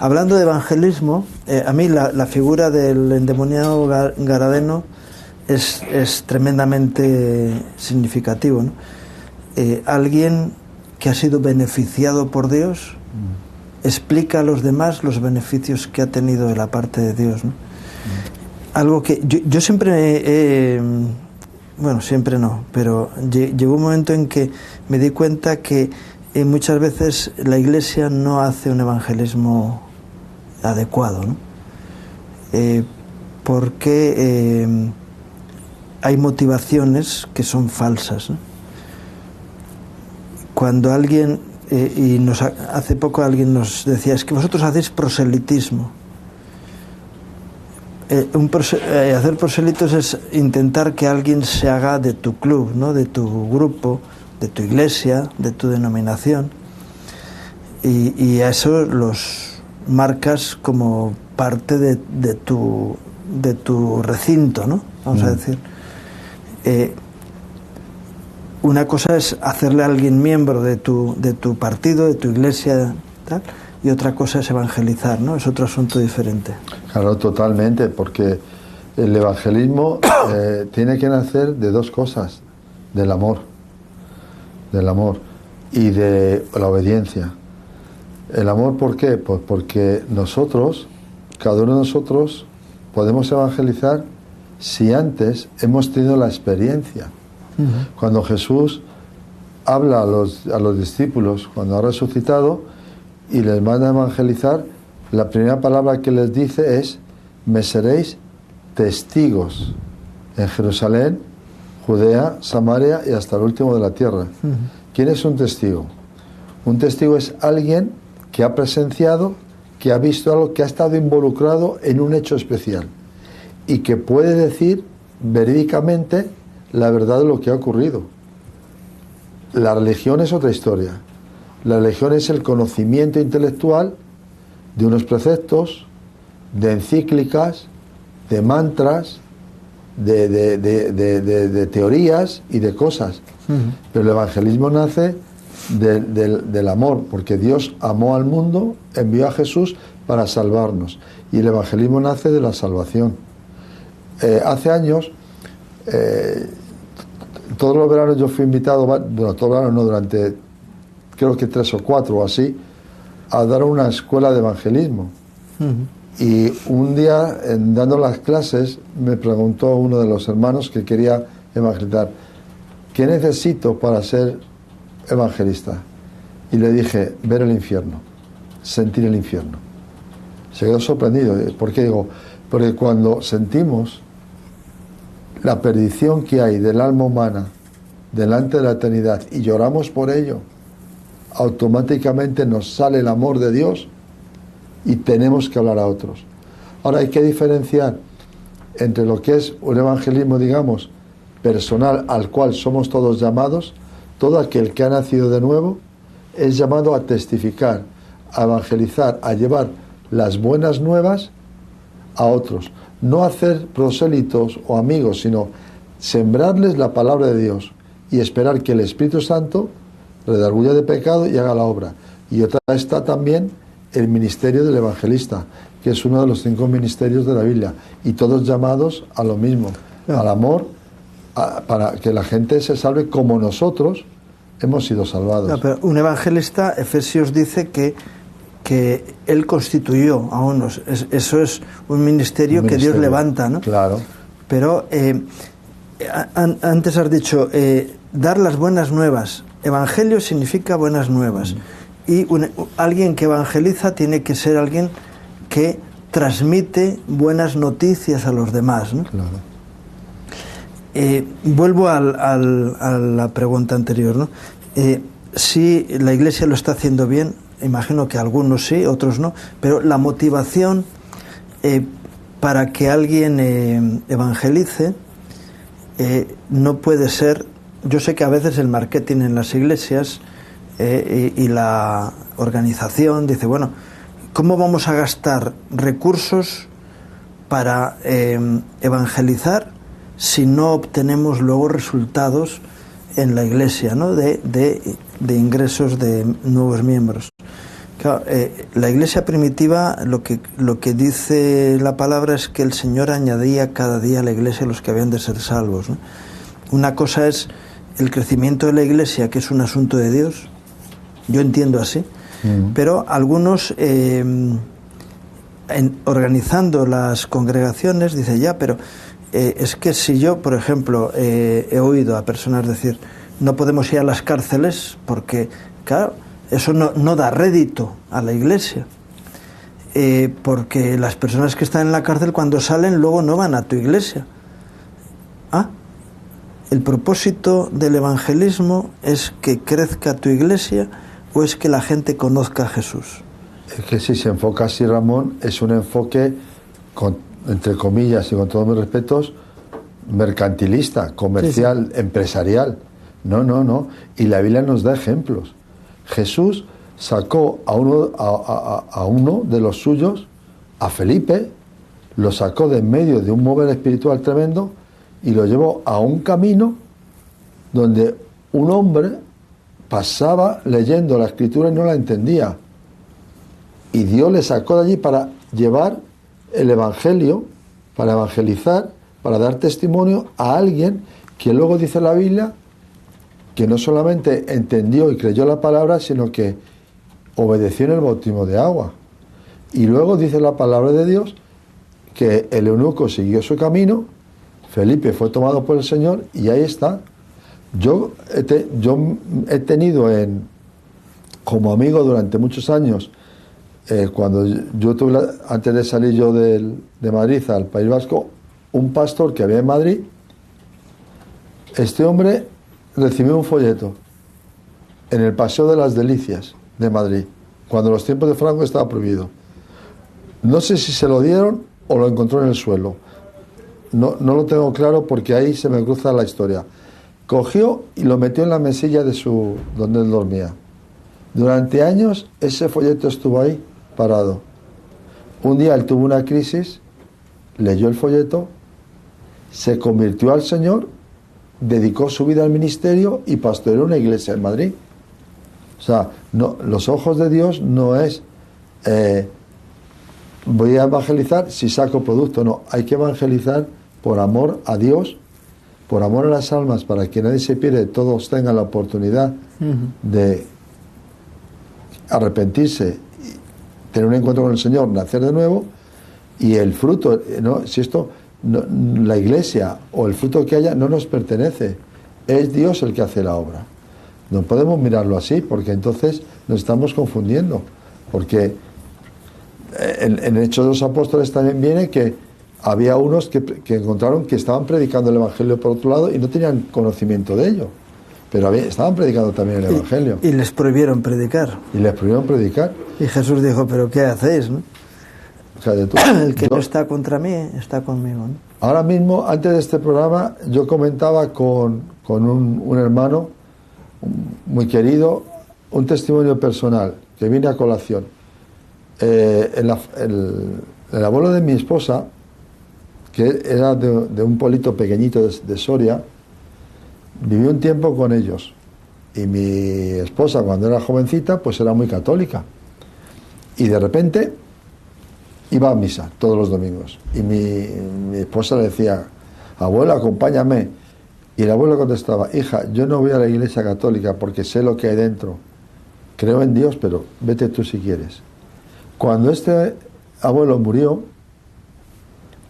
Hablando de evangelismo, a mí la figura del endemoniado gadareno es tremendamente significativo, ¿no? Alguien que ha sido beneficiado por Dios explica a los demás los beneficios que ha tenido de la parte de Dios, ¿no? Algo que yo siempre bueno, siempre no, pero llegó un momento en que me di cuenta que muchas veces la Iglesia no hace un evangelismo adecuado, ¿no? Porque hay motivaciones que son falsas, ¿no? Cuando alguien, hace poco alguien nos decía, es que vosotros hacéis proselitismo. Hacer proselitos es intentar que alguien se haga de tu club, ¿no? De tu grupo, de tu iglesia, de tu denominación, y a eso los marcas como parte de tu recinto, ¿no? Vamos a decir. Una cosa es hacerle a alguien miembro de tu partido, de tu iglesia, tal, y otra cosa es evangelizar, ¿no? Es otro asunto diferente. Claro, totalmente, porque el evangelismo tiene que nacer de dos cosas: del amor y de la obediencia. El amor, ¿por qué? Pues porque nosotros, cada uno de nosotros, podemos evangelizar si antes hemos tenido la experiencia. Cuando Jesús habla a los discípulos, cuando ha resucitado y les manda a evangelizar, la primera palabra que les dice es: me seréis testigos en Jerusalén, Judea, Samaria y hasta el último de la tierra. ¿Quién es un testigo? Un testigo es alguien que ha presenciado, que ha visto algo, que ha estado involucrado en un hecho especial y que puede decir verídicamente la verdad de lo que ha ocurrido. La religión es otra historia. La religión es el conocimiento intelectual de unos preceptos, de encíclicas, de mantras, de teorías y de cosas. Pero el evangelismo nace del amor, porque Dios amó al mundo, envió a Jesús para salvarnos, y el evangelismo nace de la salvación. Hace años, todos los veranos yo fui invitado, bueno, todos los veranos no, durante creo que 3 o 4 o así, a dar una escuela de evangelismo. Y un día, dando las clases, me preguntó uno de los hermanos que quería evangelizar: ¿qué necesito para ser evangelista? Y le dije: ver el infierno, sentir el infierno. Se quedó sorprendido. ¿Por qué? Digo, porque cuando sentimos la perdición que hay del alma humana delante de la eternidad y lloramos por ello, automáticamente nos sale el amor de Dios y tenemos que hablar a otros. Ahora hay que diferenciar entre lo que es un evangelismo, digamos, personal, al cual somos todos llamados. Todo aquel que ha nacido de nuevo es llamado a testificar, a evangelizar, a llevar las buenas nuevas a otros. No hacer prosélitos o amigos, sino sembrarles la palabra de Dios y esperar que el Espíritu Santo redarguya de pecado y haga la obra. Y otra está también el ministerio del evangelista, que es uno de los 5 ministerios de la Biblia, y todos llamados a lo mismo, al amor, para que la gente se salve como nosotros hemos sido salvados. No, pero un evangelista, Efesios dice que él constituyó a unos. Eso es un ministerio que Dios levanta, ¿no? Claro. Pero antes has dicho dar las buenas nuevas. Evangelio significa buenas nuevas. Y alguien que evangeliza tiene que ser alguien que transmite buenas noticias a los demás, ¿no? Claro. Vuelvo a la pregunta anterior, ¿no? Si la Iglesia lo está haciendo bien, imagino que algunos sí, otros no, pero la motivación para que alguien evangelice no puede ser. Yo sé que a veces el marketing en las iglesias y la organización dice, bueno, ¿cómo vamos a gastar recursos para evangelizar si no obtenemos luego resultados en la iglesia, ¿no? de ingresos de nuevos miembros? Claro, la iglesia primitiva, lo que dice la palabra es que el Señor añadía cada día a la iglesia los que habían de ser salvos, ¿no? Una cosa es el crecimiento de la iglesia, que es un asunto de Dios, yo entiendo así, pero algunos, organizando las congregaciones, dicen ya, pero es que si yo, por ejemplo, he oído a personas decir, no podemos ir a las cárceles porque, claro, eso no da rédito a la iglesia, porque las personas que están en la cárcel cuando salen luego no van a tu iglesia. ¿El propósito del evangelismo es que crezca tu iglesia o es que la gente conozca a Jesús? Es que si se enfoca así, Ramón, es un enfoque, entre comillas y con todos mis respetos, mercantilista, comercial, sí. Empresarial. No. Y la Biblia nos da ejemplos. Jesús sacó a uno de los suyos, a Felipe, lo sacó de en medio de un mover espiritual tremendo y lo llevó a un camino donde un hombre pasaba leyendo la escritura y no la entendía. Y Dios le sacó de allí para llevar el evangelio, para evangelizar, para dar testimonio a alguien que luego dice la Biblia que no solamente entendió y creyó la palabra, sino que obedeció en el bautismo de agua. Y luego dice la palabra de Dios que el eunuco siguió su camino, Felipe fue tomado por el Señor y ahí está. Yo he tenido como amigo durante muchos años, cuando yo tuve, antes de salir yo de Madrid al País Vasco, un pastor que había en Madrid. Este hombre recibió un folleto en el Paseo de las Delicias de Madrid, cuando los tiempos de Franco estaba prohibido. No sé si se lo dieron o lo encontró en el suelo. No lo tengo claro porque ahí se me cruza la historia. Cogió y lo metió en la mesilla donde él dormía. Durante años ese folleto estuvo ahí, parado. Un día él tuvo una crisis, leyó el folleto, se convirtió al Señor, dedicó su vida al ministerio y pastoreó una iglesia en Madrid. O sea, los ojos de Dios no es voy a evangelizar si saco producto, no, hay que evangelizar por amor a Dios, por amor a las almas, para que nadie se pierda, todos tengan la oportunidad de arrepentirse, tener un encuentro con el Señor, nacer de nuevo, y el fruto, si esto, la iglesia o el fruto que haya no nos pertenece, es Dios el que hace la obra. No podemos mirarlo así, porque entonces nos estamos confundiendo, porque en Hechos de los Apóstoles también viene que había unos que encontraron que estaban predicando el Evangelio por otro lado y no tenían conocimiento de ello, pero estaban predicando también el Evangelio. Y les prohibieron predicar. Y Jesús dijo, ¿pero qué hacéis, no? El que no está contra mí, está conmigo, ¿no? Ahora mismo, antes de este programa, yo comentaba con un hermano muy querido, un testimonio personal que viene a colación. El abuelo de mi esposa, que era de un pueblito pequeñito de Soria, vivió un tiempo con ellos. Y mi esposa, cuando era jovencita, pues era muy católica. Y de repente iba a misa todos los domingos. Y mi esposa le decía, abuelo, acompáñame. Y el abuelo contestaba, hija, yo no voy a la iglesia católica porque sé lo que hay dentro. Creo en Dios, pero vete tú si quieres. Cuando este abuelo murió,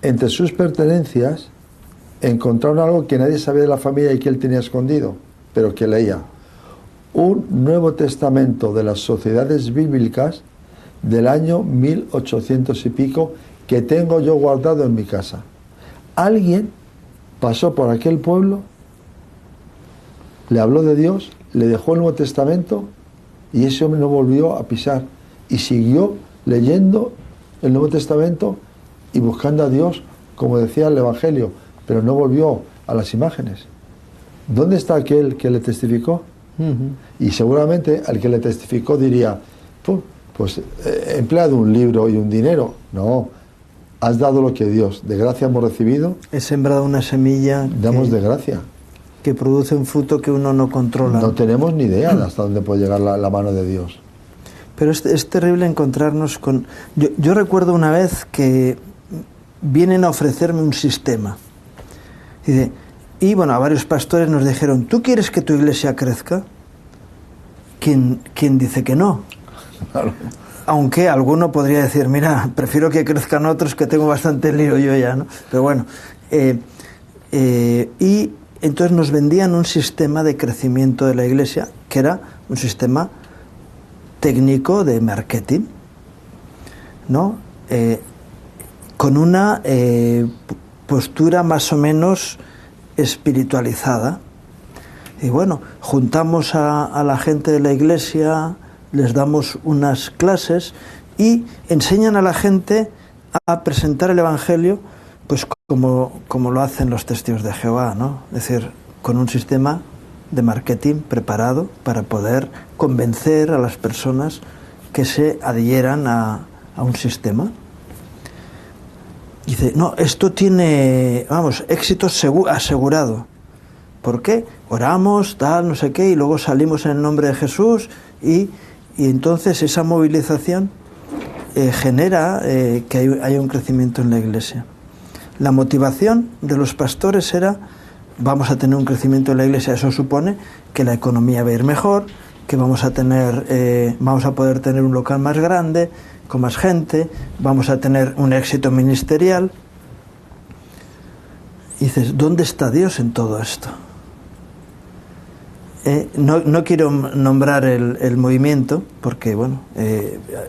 entre sus pertenencias encontraron algo que nadie sabía de la familia y que él tenía escondido, pero que leía. Un Nuevo Testamento de las Sociedades Bíblicas del año 1800 y pico que tengo yo guardado en mi casa. Alguien pasó por aquel pueblo, le habló de Dios, le dejó el Nuevo Testamento y ese hombre no volvió a pisar y siguió leyendo el Nuevo Testamento y buscando a Dios, como decía el Evangelio, pero no volvió a las imágenes. ¿Dónde está aquel que le testificó? Y seguramente al que le testificó diría, pues he empleado un libro y un dinero. No, has dado lo que Dios, de gracia hemos recibido. He sembrado una semilla. Damos de gracia. Que produce un fruto que uno no controla. No tenemos ni idea de hasta dónde puede llegar la mano de Dios. Pero es terrible encontrarnos con... Yo recuerdo una vez que vienen a ofrecerme un sistema. Y bueno, a varios pastores nos dijeron, ¿tú quieres que tu iglesia crezca? ¿Quién dice que no? Claro. Aunque alguno podría decir, mira, prefiero que crezcan otros, que tengo bastante lío yo ya, ¿no? Pero bueno, y entonces nos vendían un sistema de crecimiento de la iglesia, que era un sistema técnico de marketing, ¿no? Con una postura más o menos espiritualizada. Y bueno, juntamos a la gente de la iglesia, les damos unas clases y enseñan a la gente a presentar el Evangelio pues como lo hacen los testigos de Jehová, ¿no? Es decir, con un sistema de marketing preparado para poder convencer a las personas que se adhieran a un sistema. Dice, no, esto tiene, vamos, éxito asegurado. ¿Por qué? Oramos, tal, no sé qué, y luego salimos en el nombre de Jesús y entonces esa movilización genera que haya un crecimiento en la iglesia. La motivación de los pastores era, vamos a tener un crecimiento en la iglesia, eso supone que la economía va a ir mejor, que vamos a poder tener un local más grande, con más gente, vamos a tener un éxito ministerial. Y dices, ¿dónde está Dios en todo esto? No quiero nombrar el movimiento, porque bueno,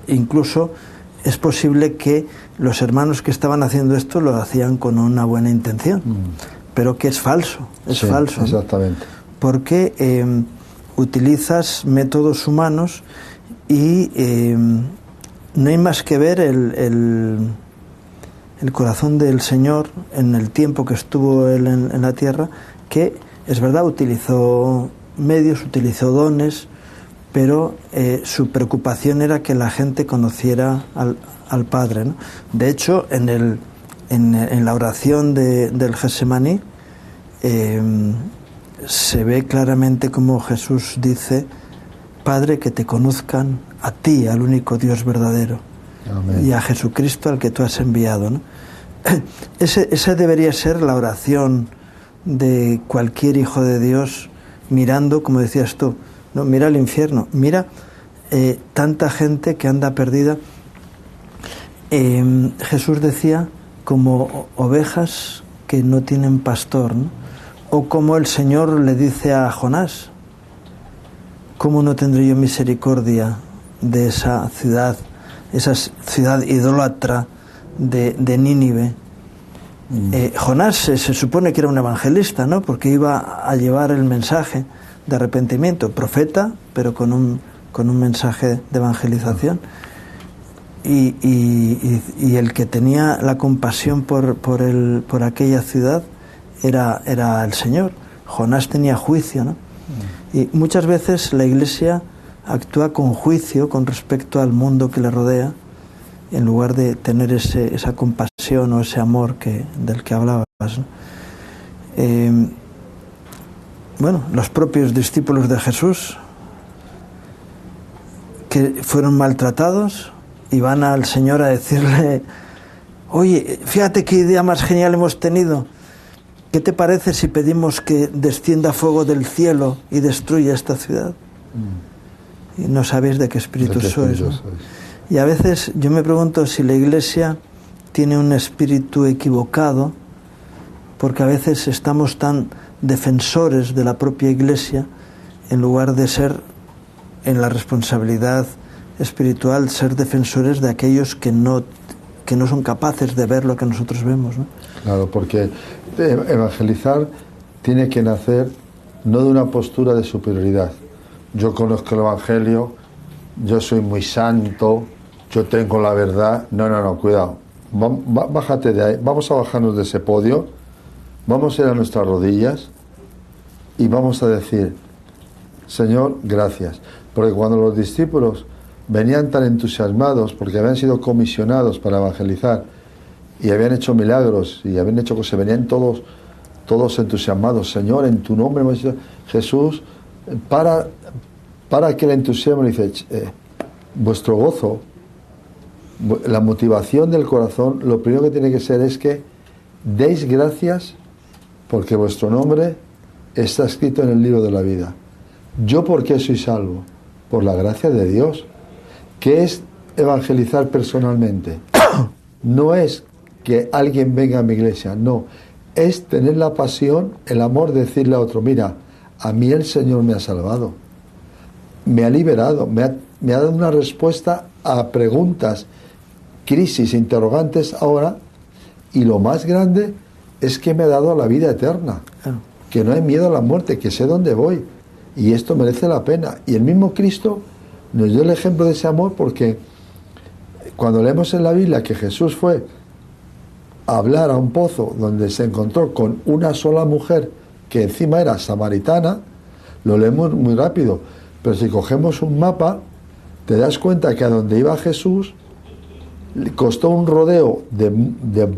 incluso es posible que los hermanos que estaban haciendo esto lo hacían con una buena intención, pero que es falso, sí, falso. Exactamente. ¿no? Porque utilizas métodos humanos y no hay más que ver el corazón del Señor en el tiempo que estuvo Él en la tierra, que es verdad, utilizó medios, utilizó dones, pero su preocupación era que la gente conociera al Padre, ¿no? De hecho, en la oración del Getsemaní se ve claramente como Jesús dice, Padre, que te conozcan a ti, al único Dios verdadero. Amén. Y a Jesucristo al que tú has enviado, ¿no? Esa debería ser la oración de cualquier hijo de Dios, mirando, como decías tú, no, mira el infierno, mira tanta gente que anda perdida. Jesús decía, como ovejas que no tienen pastor, ¿no? O como el Señor le dice a Jonás, ¿cómo no tendré yo misericordia de esa ciudad idólatra de Nínive? Jonás se supone que era un evangelista, ¿no? Porque iba a llevar el mensaje de arrepentimiento, profeta, pero con un mensaje de evangelización. Y el que tenía la compasión por aquella ciudad era el Señor. Jonás tenía juicio, ¿no? Y muchas veces la Iglesia actúa con juicio con respecto al mundo que le rodea, en lugar de tener esa compasión o ese amor del que hablabas, ¿no? Bueno, los propios discípulos de Jesús, que fueron maltratados, y van al Señor a decirle, oye, fíjate qué idea más genial hemos tenido, ¿qué te parece si pedimos que descienda fuego del cielo y destruya esta ciudad? Y no sabéis de qué espíritu sois, ¿no? Y a veces yo me pregunto si la Iglesia tiene un espíritu equivocado, porque a veces estamos tan defensores de la propia Iglesia, en lugar de ser, en la responsabilidad espiritual, ser defensores de aquellos que no son capaces de ver lo que nosotros vemos, ¿no? Claro, porque evangelizar tiene que nacer no de una postura de superioridad. Yo conozco el Evangelio, yo soy muy santo, yo tengo la verdad. No, cuidado. Bájate de ahí, vamos a bajarnos de ese podio, vamos a ir a nuestras rodillas y vamos a decir, Señor, gracias. Porque cuando los discípulos venían tan entusiasmados porque habían sido comisionados para evangelizar y habían hecho milagros y habían hecho cosas, venían todos entusiasmados, Señor, en tu nombre hemos hecho. Jesús para que el entusiasmo le dice, vuestro gozo, la motivación del corazón, lo primero que tiene que ser es que deis gracias porque vuestro nombre está escrito en el libro de la vida. ¿Yo por qué soy salvo? Por la gracia de Dios. ¿Qué es evangelizar personalmente? No es que alguien venga a mi iglesia, no. Es tener la pasión, el amor de decirle a otro, mira, a mí el Señor me ha salvado, me ha liberado, me ha dado una respuesta a preguntas, crisis, interrogantes ahora, y lo más grande es que me ha dado la vida eterna, que no hay miedo a la muerte, que sé dónde voy, y esto merece la pena. Y el mismo Cristo nos dio el ejemplo de ese amor, porque cuando leemos en la Biblia que Jesús fue a hablar a un pozo donde se encontró con una sola mujer que encima era samaritana, lo leemos muy rápido, pero si cogemos un mapa te das cuenta que a donde iba Jesús costó un rodeo de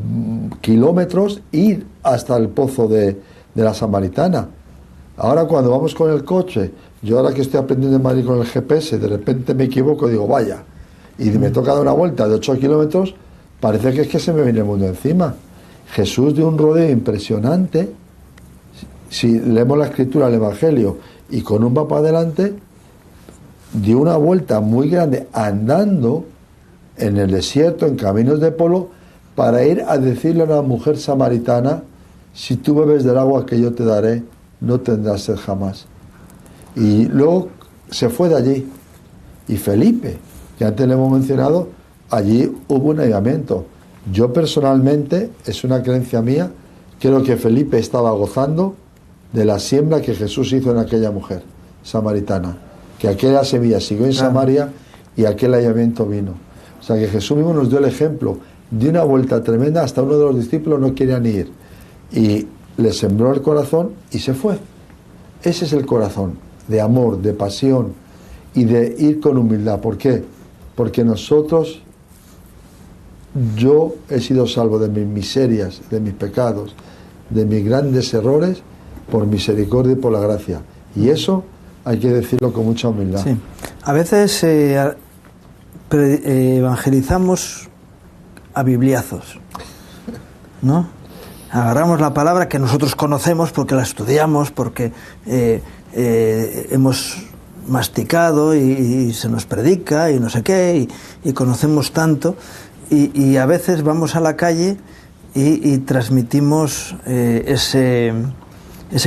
kilómetros ir hasta el pozo de la samaritana. Ahora cuando vamos con el coche, yo ahora que estoy aprendiendo en Madrid con el GPS, de repente me equivoco, digo vaya, y me toca dar una vuelta de 8 kilómetros, parece que es que se me viene el mundo encima. Jesús dio un rodeo impresionante. Si leemos la escritura, el Evangelio, y con un mapa adelante, dio una vuelta muy grande andando en el desierto, en caminos de polo, para ir a decirle a una mujer samaritana, si tú bebes del agua que yo te daré, no tendrás sed jamás. Y luego se fue de allí. Y Felipe, que antes le hemos mencionado, allí hubo un avivamiento. Yo personalmente, es una creencia mía, creo que Felipe estaba gozando de la siembra que Jesús hizo en aquella mujer samaritana, que aquella semilla siguió en Samaria y aquel avivamiento vino. O sea que Jesús mismo nos dio el ejemplo de una vuelta tremenda, hasta uno de los discípulos no querían ir y le sembró el corazón y se fue. Ese es el corazón, de amor, de pasión y de ir con humildad. ¿Por qué? Porque nosotros, yo he sido salvo de mis miserias, de mis pecados, de mis grandes errores, por misericordia y por la gracia. Y eso hay que decirlo con mucha humildad. Sí. A veces evangelizamos a bibliazos, ¿no? Agarramos la palabra que nosotros conocemos porque la estudiamos, porque hemos masticado y se nos predica y no sé qué, y conocemos tanto, y a veces vamos a la calle y transmitimos ese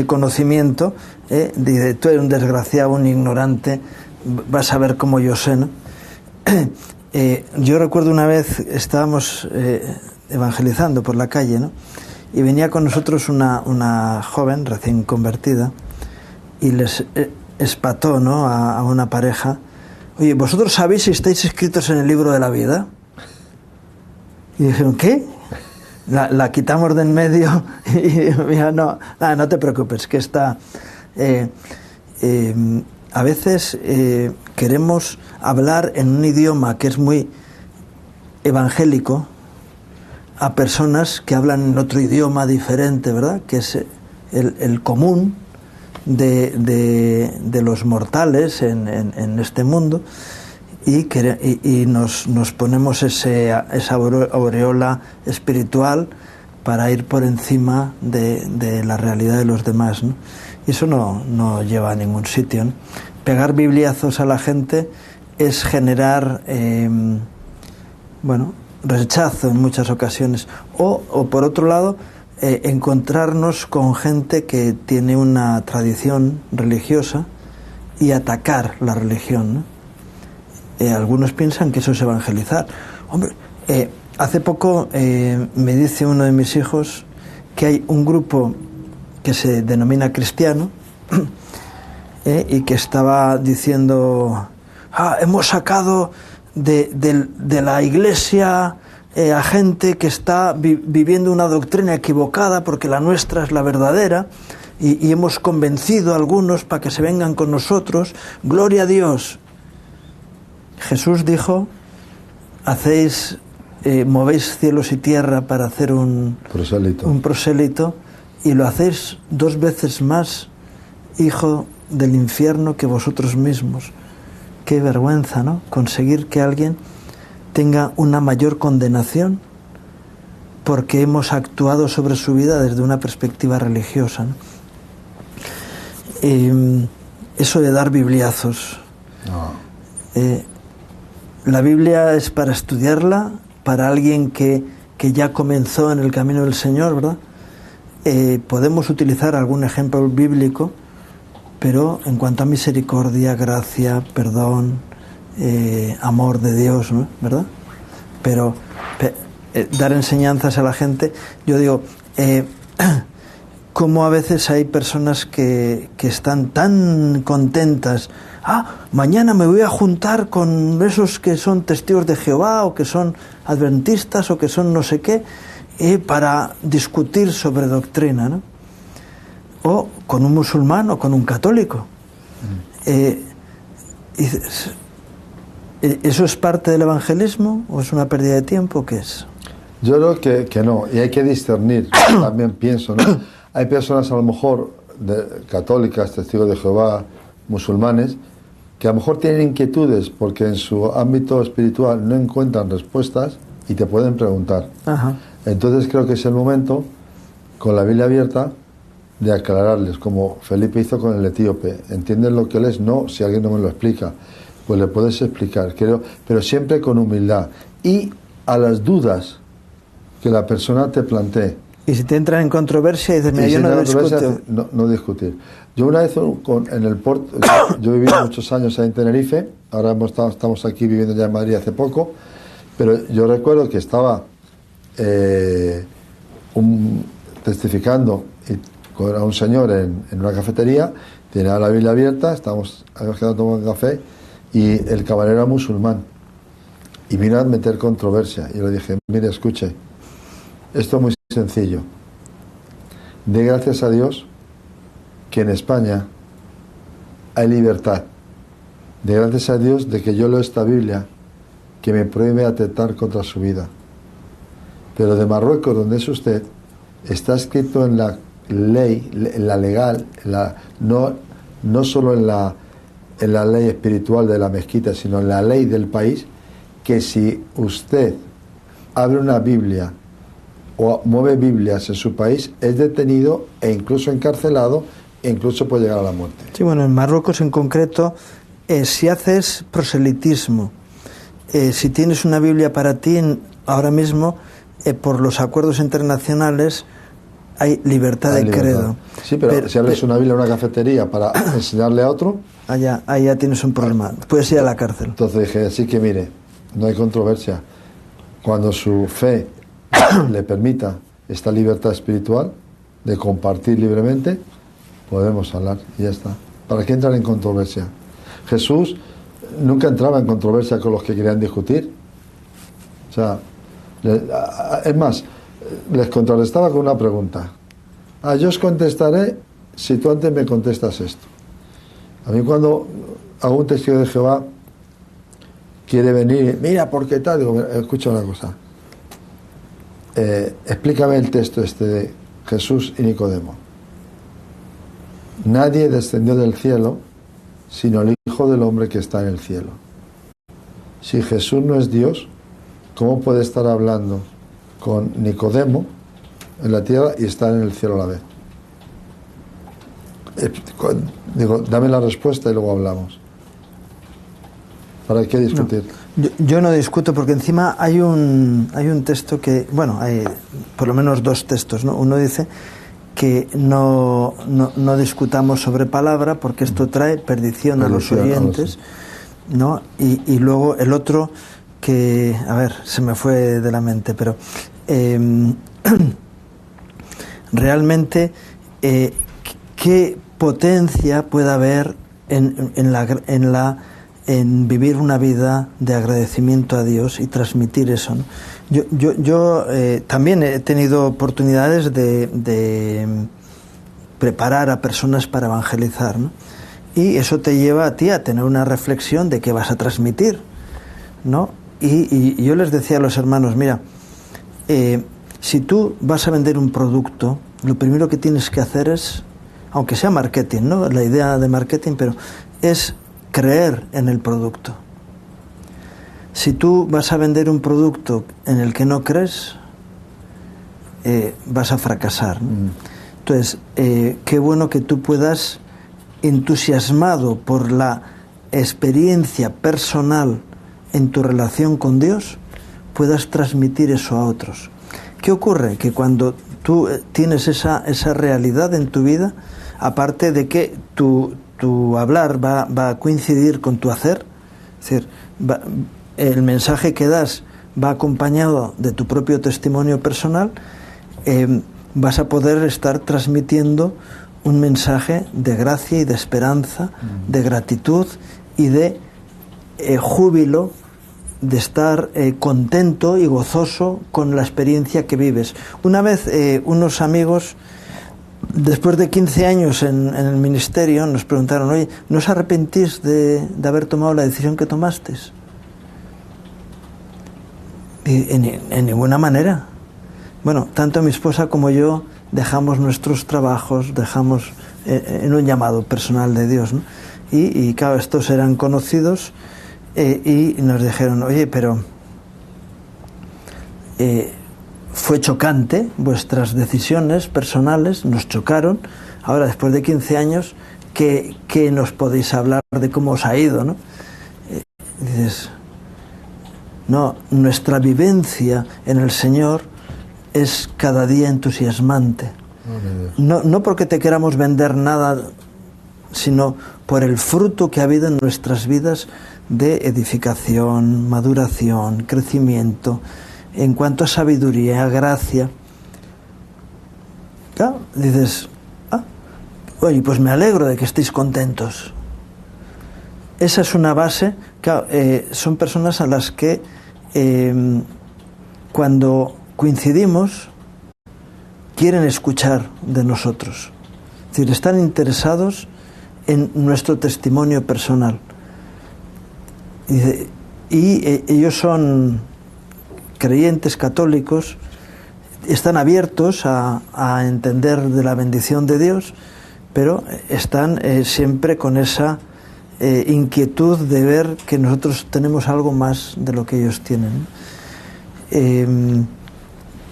conocimiento, de tú eres un desgraciado, un ignorante, vas a ver cómo yo sé, ¿no? Yo recuerdo una vez estábamos evangelizando por la calle, ¿no? Y venía con nosotros una joven recién convertida y les espató, ¿no?, a una pareja. Oye, ¿vosotros sabéis si estáis escritos en el libro de la vida? Y dijeron, ¿qué? La quitamos de en medio y mira, no te preocupes, que está... a veces queremos hablar en un idioma que es muy evangélico a personas que hablan en otro idioma diferente, ¿verdad? Que es el común de los mortales en este mundo, y nos ponemos esa aureola espiritual para ir por encima de la realidad de los demás, ¿no? Y eso no lleva a ningún sitio, ¿no? Pegar bibliazos a la gente es generar rechazo en muchas ocasiones, o por otro lado encontrarnos con gente que tiene una tradición religiosa y atacar la religión, ¿no? Algunos piensan que eso es evangelizar. Hombre, hace poco me dice uno de mis hijos que hay un grupo que se denomina cristiano y que estaba diciendo, hemos sacado de la iglesia a gente que está viviendo una doctrina equivocada porque la nuestra es la verdadera, y hemos convencido a algunos para que se vengan con nosotros. Gloria a Dios. Jesús dijo, movéis cielos y tierra para hacer un prosélito, y lo hacéis 2 veces más hijo del infierno que vosotros mismos. qué vergüenza, ¿no? Conseguir que alguien tenga una mayor condenación porque hemos actuado sobre su vida desde una perspectiva religiosa, ¿no? Eso de dar bibliazos. No. La Biblia es para estudiarla, para alguien que ya comenzó en el camino del Señor, ¿verdad? Podemos utilizar algún ejemplo bíblico, pero en cuanto a misericordia, gracia, perdón, amor de Dios, ¿no? ¿Verdad? Pero dar enseñanzas a la gente, yo digo, como a veces hay personas que están tan contentas, mañana me voy a juntar con esos que son testigos de Jehová o que son adventistas o que son no sé qué, para discutir sobre doctrina, ¿no? O con un musulmán o con un católico. ¿Eso es parte del evangelismo o es una pérdida de tiempo? ¿Qué es? Yo creo que no, y hay que discernir. También pienso, ¿no? Hay personas a lo mejor católicas, testigos de Jehová, musulmanes, que a lo mejor tienen inquietudes porque en su ámbito espiritual no encuentran respuestas y te pueden preguntar. Ajá. Entonces creo que es el momento, con la Biblia abierta, de aclararles, como Felipe hizo con el etíope. ¿Entienden lo que él es? No, si alguien no me lo explica, pues le puedes explicar, creo, pero siempre con humildad. Y a las dudas que la persona te plantee. Y si te entran en controversia, dices, mira, yo no discuto. No discutir. Yo una vez en el Porto, yo viví muchos años ahí en Tenerife, ahora estamos aquí viviendo ya en Madrid hace poco, pero yo recuerdo que estaba testificando a un señor en una cafetería, tenía la Biblia abierta, habíamos quedado tomando un café, y el camarero era musulmán, y vino a meter controversia, y le dije, mire, escuche, esto es muy sencillo, dé gracias a Dios que en España hay libertad, dé gracias a Dios de que yo leo esta Biblia que me prohíbe atentar contra su vida, pero de Marruecos, donde es usted, está escrito en la ley, en la legal, no solo en la ley espiritual de la mezquita, sino en la ley del país, que si usted abre una Biblia o mueve Biblias en su país, es detenido e incluso encarcelado e incluso puede llegar a la muerte. Sí, bueno, en Marruecos en concreto, si haces proselitismo, si tienes una Biblia para ti, ahora mismo, por los acuerdos internacionales, hay libertad de credo. Sí, pero si abres una Biblia en una cafetería para enseñarle a otro... Ahí ya tienes un problema. Puedes ir a la cárcel. Entonces dije, así que mire, no hay controversia. Cuando su fe le permita esta libertad espiritual de compartir libremente, podemos hablar y ya está. ¿Para qué entrar en controversia? Jesús nunca entraba en controversia con los que querían discutir. O sea, es más, les contrarrestaba con una pregunta. Yo os contestaré si tú antes me contestas esto. A mí cuando algún testigo de Jehová quiere venir, mira, ¿por qué tal? Digo, escucha una cosa. Explícame el texto este de Jesús y Nicodemo. Nadie descendió del cielo sino el Hijo del Hombre que está en el cielo. Si Jesús no es Dios, ¿cómo puede estar hablando con Nicodemo en la tierra y estar en el cielo a la vez? Digo, dame la respuesta y luego hablamos. ¿Para qué discutir? No, yo no discuto porque encima hay un texto que, bueno, hay por lo menos dos textos, ¿no? Uno dice que no discutamos sobre palabra porque esto trae perdición a los oyentes, ¿no? Y luego el otro que, a ver, se me fue de la mente, pero realmente qué potencia puede haber en vivir una vida de agradecimiento a Dios y transmitir eso, ¿no? Yo también he tenido oportunidades de preparar a personas para evangelizar, ¿no? Y eso te lleva a ti a tener una reflexión de qué vas a transmitir, ¿no? Y yo les decía a los hermanos, mira, si tú vas a vender un producto, lo primero que tienes que hacer es, aunque sea marketing, ¿no? La idea de marketing, pero es creer en el producto. Si tú vas a vender un producto en el que no crees, vas a fracasar, ¿no? Entonces, qué bueno que tú puedas, entusiasmado por la experiencia personal en tu relación con Dios, puedas transmitir eso a otros. ¿Qué ocurre? Que cuando tú tienes esa realidad en tu vida, aparte de que tu hablar va a coincidir con tu hacer, es decir, el mensaje que das va acompañado de tu propio testimonio personal, vas a poder estar transmitiendo un mensaje de gracia y de esperanza, de gratitud y de júbilo, de estar contento y gozoso con la experiencia que vives. Una vez unos amigos, después de 15 años en el ministerio, nos preguntaron: oye, ¿no os arrepentís de haber tomado la decisión que tomasteis? Y en ninguna manera. Bueno, tanto mi esposa como yo dejamos nuestros trabajos, dejamos en un llamado personal de Dios, ¿no? Y claro, estos eran conocidos, y nos dijeron: oye, pero fue chocante, vuestras decisiones personales nos chocaron, ahora después de 15 años, ¿qué nos podéis hablar de cómo os ha ido, ¿no? Dices, no, nuestra vivencia en el Señor es cada día entusiasmante. No porque te queramos vender nada, sino por el fruto que ha habido en nuestras vidas de edificación, maduración, crecimiento, en cuanto a sabiduría, a gracia. Claro, dices, oye, pues me alegro de que estéis contentos. Esa es una base. Claro, son personas a las que cuando coincidimos quieren escuchar de nosotros. Es decir, están interesados en nuestro testimonio personal. Y ellos son creyentes católicos, están abiertos a entender de la bendición de Dios, pero están siempre con esa inquietud de ver que nosotros tenemos algo más de lo que ellos tienen.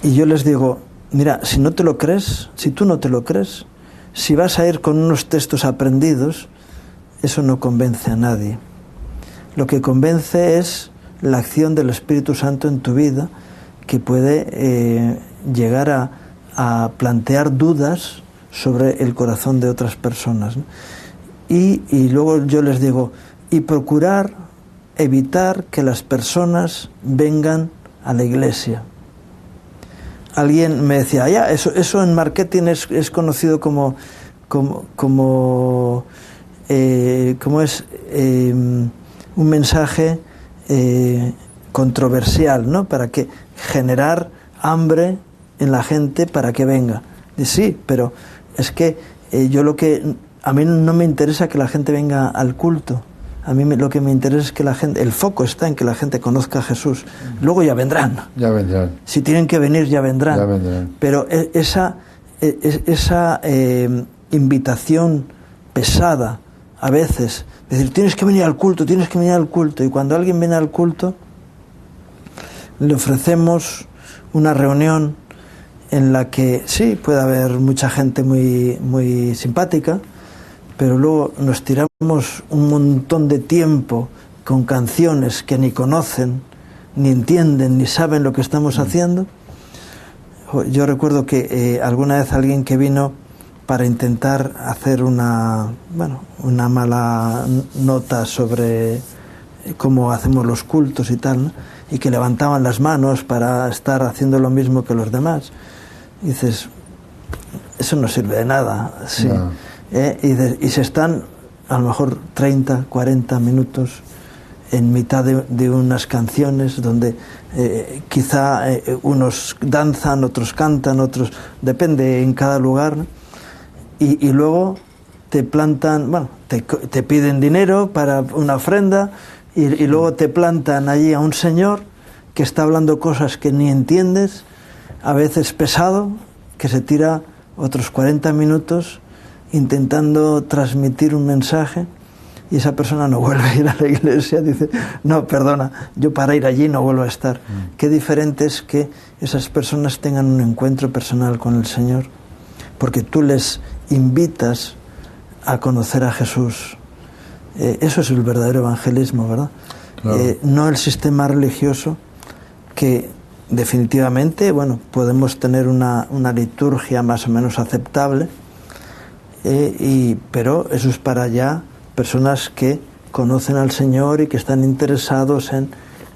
Y yo les digo: mira, si no te lo crees, si tú no te lo crees, si vas a ir con unos textos aprendidos, eso no convence a nadie. Lo que convence es la acción del Espíritu Santo en tu vida, que puede llegar a plantear dudas sobre el corazón de otras personas, ¿no? Y luego yo les digo: y procurar evitar que las personas vengan a la iglesia. Alguien me decía: ya, eso en marketing es conocido como es un mensaje controversial, ¿no? Para que generar hambre en la gente para que venga. Y sí, pero es que a mí no me interesa que la gente venga al culto. A mí lo que me interesa es que el foco está en que la gente conozca a Jesús. Luego ya vendrán. Ya vendrán. Si tienen que venir, ya vendrán. Ya vendrán. Pero esa invitación pesada, a veces, decir, tienes que venir al culto, y cuando alguien viene al culto, le ofrecemos una reunión en la que sí, puede haber mucha gente muy, muy simpática, pero luego nos tiramos un montón de tiempo con canciones que ni conocen, ni entienden, ni saben lo que estamos haciendo. Yo recuerdo que alguna vez alguien que vino para intentar hacer una mala nota sobre cómo hacemos los cultos y tal, ¿no? Y que levantaban las manos para estar haciendo lo mismo que los demás. Y dices, eso no sirve de nada. Sí. No. Y se están a lo mejor 30, 40 minutos en mitad de unas canciones donde quizá unos danzan, otros cantan, otros, depende en cada lugar, ¿no? Y luego te plantan, te piden dinero para una ofrenda, y luego te plantan allí a un señor que está hablando cosas que ni entiendes, a veces pesado, que se tira otros 40 minutos intentando transmitir un mensaje, y esa persona no vuelve a ir a la iglesia, dice, no, perdona, yo para ir allí no vuelvo a estar. Qué diferente es que esas personas tengan un encuentro personal con el Señor, porque tú les invitas a conocer a Jesús. Eso es el verdadero evangelismo, ¿verdad? Claro. No el sistema religioso, que definitivamente, bueno, podemos tener una liturgia más o menos aceptable, pero eso es para ya personas que conocen al Señor y que están interesados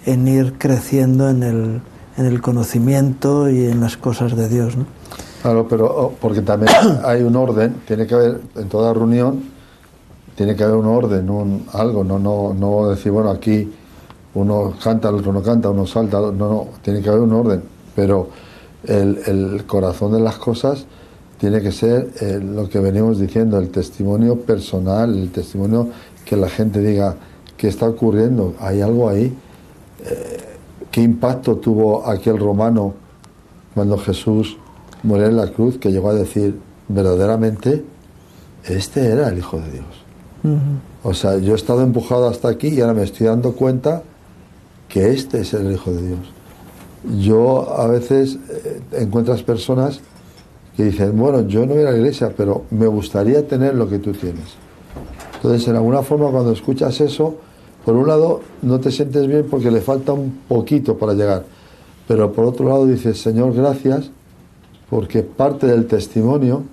en ir creciendo en el conocimiento y en las cosas de Dios, ¿no? Claro, pero porque también hay un orden, tiene que haber en toda reunión, tiene que haber un orden, algo, no decir, bueno, aquí uno canta, el otro no canta, uno salta, no, tiene que haber un orden, pero el corazón de las cosas tiene que ser lo que venimos diciendo, el testimonio personal, el testimonio que la gente diga qué está ocurriendo, hay algo ahí. ¿Qué impacto tuvo aquel romano cuando Jesús murió en la cruz, que llegó a decir, verdaderamente, este era el Hijo de Dios? Uh-huh. O sea, yo he estado empujado hasta aquí y ahora me estoy dando cuenta que este es el Hijo de Dios. Yo a veces encuentras personas que dicen, bueno, yo no voy a la iglesia, pero me gustaría tener lo que tú tienes. Entonces, en alguna forma, cuando escuchas eso, por un lado, no te sientes bien porque le falta un poquito para llegar. Pero por otro lado, dices, Señor, gracias, porque parte del testimonio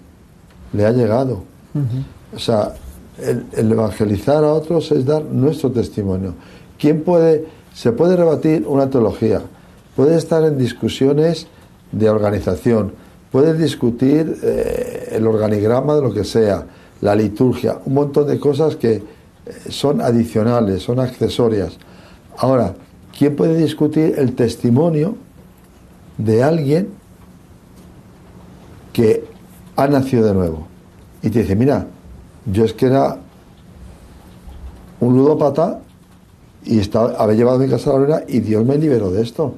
le ha llegado. Uh-huh. O sea, el evangelizar a otros es dar nuestro testimonio. Se puede rebatir una teología, puede estar en discusiones de organización, puedes discutir el organigrama de lo que sea, la liturgia, un montón de cosas que son adicionales, son accesorias. Ahora, ¿quién puede discutir el testimonio de alguien que ha nacido de nuevo? Y te dice, mira, yo es que era un ludópata y había llevado mi casa a la ruina y Dios me liberó de esto.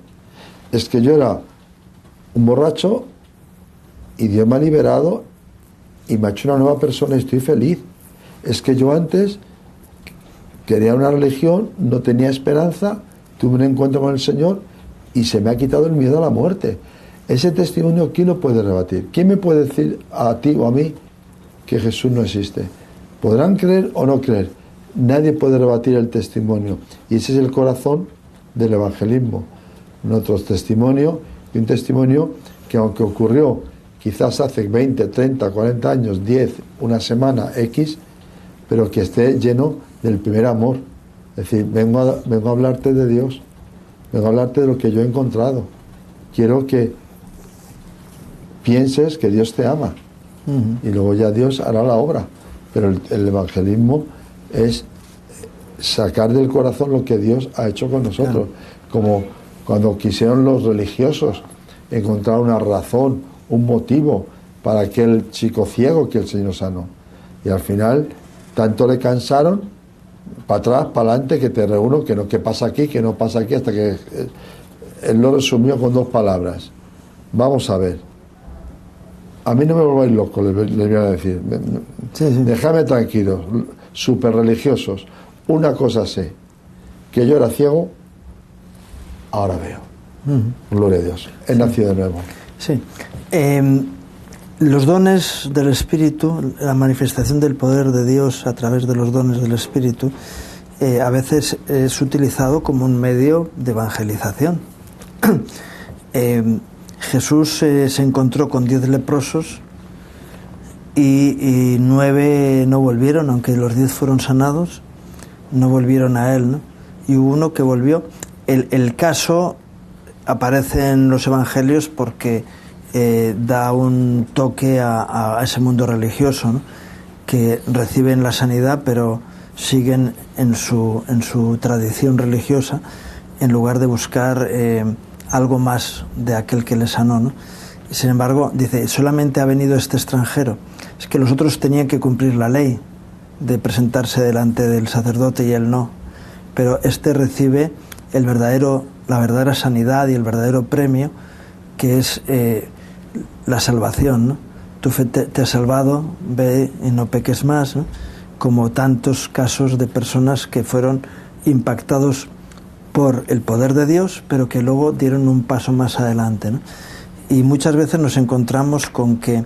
Es que yo era un borracho y Dios me ha liberado y me ha hecho una nueva persona y estoy feliz. Es que yo antes quería una religión, no tenía esperanza, tuve un encuentro con el Señor y se me ha quitado el miedo a la muerte. Ese testimonio, ¿quién lo puede rebatir? ¿Quién me puede decir a ti o a mí que Jesús no existe? Podrán creer o no creer, nadie puede rebatir el testimonio, y ese es el corazón del evangelismo, nuestro testimonio, y un testimonio que, aunque ocurrió quizás hace 20, 30, 40 años, 10, una semana, X, pero que esté lleno del primer amor. Es decir, vengo a hablarte de Dios, vengo a hablarte de lo que yo he encontrado. Quiero que pienses que Dios te ama, uh-huh, y luego ya Dios hará la obra. Pero el evangelismo es sacar del corazón lo que Dios ha hecho con nosotros. Claro. Como cuando quisieron los religiosos encontrar una razón, un motivo para aquel chico ciego que el Señor sanó. Y al final, tanto le cansaron, para atrás, para adelante, que te reúno, que no, que pasa aquí, que no pasa aquí, hasta que él lo resumió con 2 palabras. Vamos a ver. A mí no me volváis loco, les voy a decir. Sí. Déjame tranquilo, súper religiosos. Una cosa sé, que yo era ciego, ahora veo. Uh-huh. Gloria a Dios. He nacido de nuevo. Sí. Los dones del Espíritu, la manifestación del poder de Dios a través de los dones del Espíritu, a veces es utilizado como un medio de evangelización. Jesús se encontró con 10 leprosos y 9 no volvieron, aunque los 10 fueron sanados, no volvieron a él, ¿no? Y hubo uno que volvió. El caso aparece en los evangelios porque da un toque a ese mundo religioso, ¿no? Que reciben la sanidad pero siguen en su tradición religiosa en lugar de buscar algo más de aquel que les sanó, ¿no? Y sin embargo, dice, solamente ha venido este extranjero. Es que los otros tenían que cumplir la ley de presentarse delante del sacerdote y él no. Pero este recibe la verdadera sanidad y el verdadero premio, que es la salvación, ¿no? Tu fe te ha salvado, ve y no peques más, ¿no? como tantos casos de personas que fueron impactados por el poder de Dios, pero que luego dieron un paso más adelante, ¿no? Y muchas veces nos encontramos con que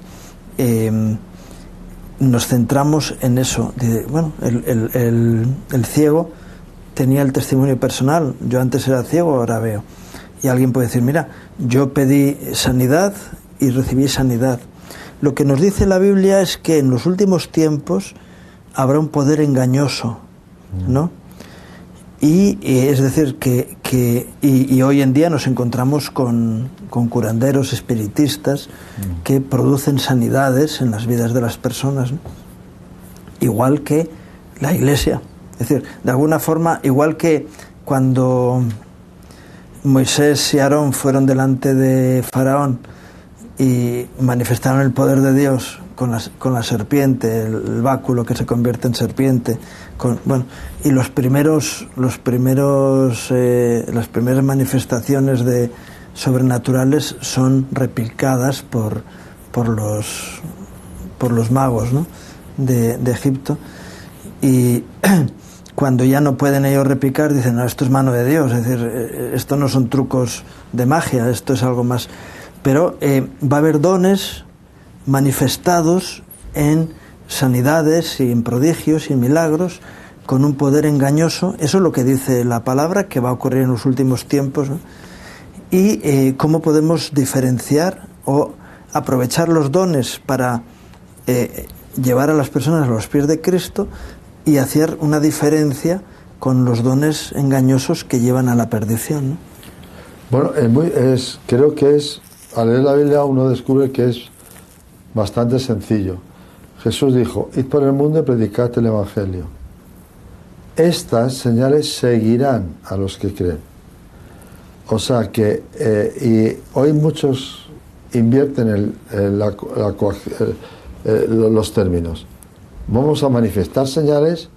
nos centramos en eso. Bueno, el ciego tenía el testimonio personal. Yo antes era ciego, ahora veo. Y alguien puede decir, mira, yo pedí sanidad y recibí sanidad. Lo que nos dice la Biblia es que en los últimos tiempos habrá un poder engañoso, ¿no? Y es decir, que hoy en día nos encontramos con curanderos espiritistas que producen sanidades en las vidas de las personas, ¿no? Igual que la Iglesia. Es decir, de alguna forma, igual que cuando Moisés y Aarón fueron delante de Faraón y manifestaron el poder de Dios con la serpiente, el báculo que se convierte en serpiente, y las primeras manifestaciones sobrenaturales son replicadas por los magos, ¿no?, de Egipto, y cuando ya no pueden ellos replicar dicen, no, esto es mano de Dios, es decir, esto no son trucos de magia, esto es algo más. Pero va a haber dones manifestados en sanidades y en prodigios y en milagros con un poder engañoso. Eso es lo que dice la palabra, que va a ocurrir en los últimos tiempos, ¿no? Y cómo podemos diferenciar o aprovechar los dones para llevar a las personas a los pies de Cristo y hacer una diferencia con los dones engañosos que llevan a la perdición, ¿no? Bueno, creo que al leer la Biblia uno descubre que es bastante sencillo. Jesús dijo, id por el mundo y predicad el Evangelio. Estas señales seguirán a los que creen. O sea que, y hoy muchos invierten los términos. Vamos a manifestar señales.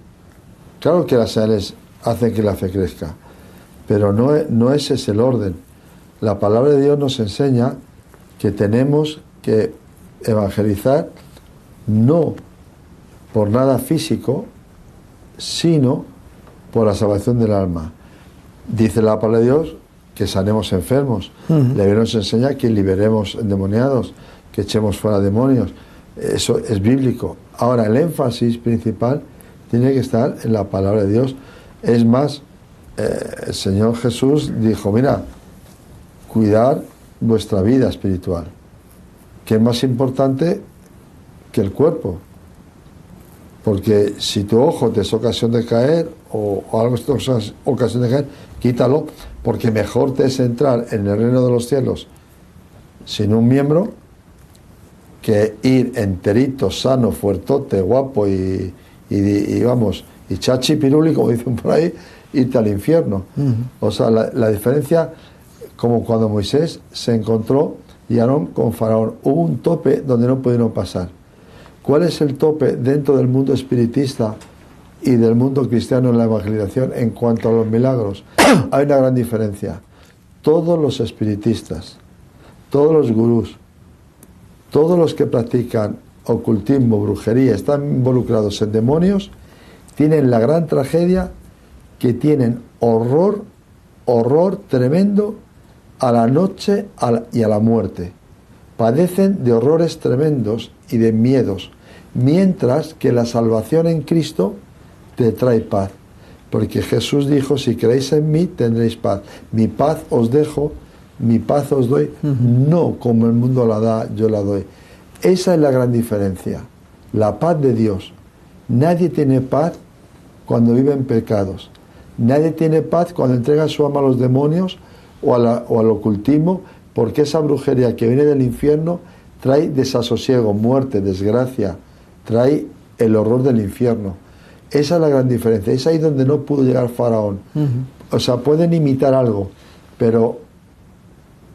Claro que las señales hacen que la fe crezca, pero no ese es el orden. La palabra de Dios nos enseña que tenemos que evangelizar no por nada físico, sino por la salvación del alma. Dice la palabra de Dios que sanemos enfermos. La Biblia nos enseña que liberemos endemoniados, que echemos fuera demonios. Eso es bíblico. Ahora, el énfasis principal tiene que estar en la palabra de Dios. Es más, el Señor Jesús dijo, mira, cuidar vuestra vida espiritual, que es más importante que el cuerpo. Porque si tu ojo te es ocasión de caer o algo es ocasión de caer, quítalo, porque mejor te es entrar en el reino de los cielos sin un miembro que ir enterito, sano, fuertote, guapo y vamos, y chachi piruli, como dicen por ahí, irte al infierno. O sea, la diferencia, como cuando Moisés se encontró y Aarón con Faraón, hubo un tope donde no pudieron pasar. ¿Cuál es el tope dentro del mundo espiritista y del mundo cristiano en la evangelización en cuanto a los milagros? Hay una gran diferencia. Todos los espiritistas, todos los gurús, todos los que practican ocultismo, brujería, están involucrados en demonios, tienen la gran tragedia que tienen horror tremendo a la noche y a la muerte. Padecen de horrores tremendos y de miedos, mientras que la salvación en Cristo te trae paz. Porque Jesús dijo, si creéis en mí tendréis paz. Mi paz os dejo, mi paz os doy, no como el mundo la da, yo la doy. Esa es la gran diferencia, la paz de Dios. Nadie tiene paz cuando vive en pecados. Nadie tiene paz cuando entrega su alma a los demonios o al ocultismo, porque esa brujería que viene del infierno trae desasosiego, muerte, desgracia, trae el horror del infierno. Esa es la gran diferencia. Es ahí donde no pudo llegar Faraón. O sea, pueden imitar algo, pero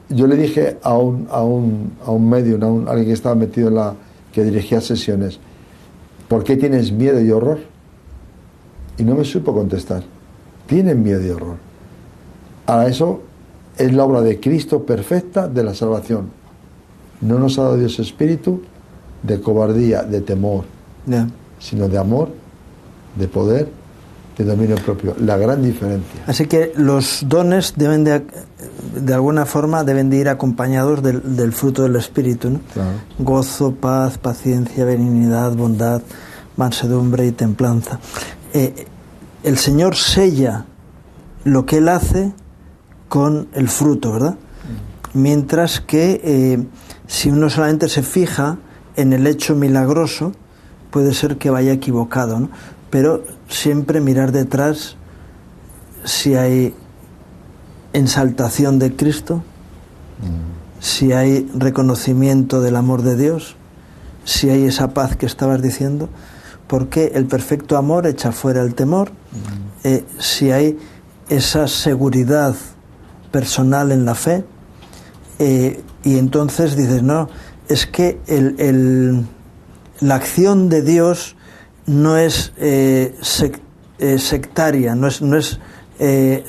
yo le dije a un medium, a alguien que estaba metido que dirigía sesiones, ¿por qué tienes miedo y horror? Y no me supo contestar. Tienen miedo y horror. Ahora, eso es la obra de Cristo perfecta de la salvación. No nos ha dado Dios espíritu de cobardía, de temor, sino de amor de poder, de dominio propio. La gran diferencia. Así que los dones deben de alguna forma deben de ir acompañados del fruto del Espíritu, ¿no? Claro. Gozo, paz, paciencia, benignidad, bondad, mansedumbre y templanza. El Señor sella lo que Él hace con el fruto, ¿verdad? Mientras que si uno solamente se fija en el hecho milagroso, puede ser que vaya equivocado, ¿no? Pero siempre mirar detrás si hay exaltación de Cristo, si hay reconocimiento del amor de Dios, si hay esa paz que estabas diciendo, porque el perfecto amor echa fuera el temor, si hay esa seguridad personal en la fe, y entonces dices, no, es que la acción de Dios no es sectaria, no es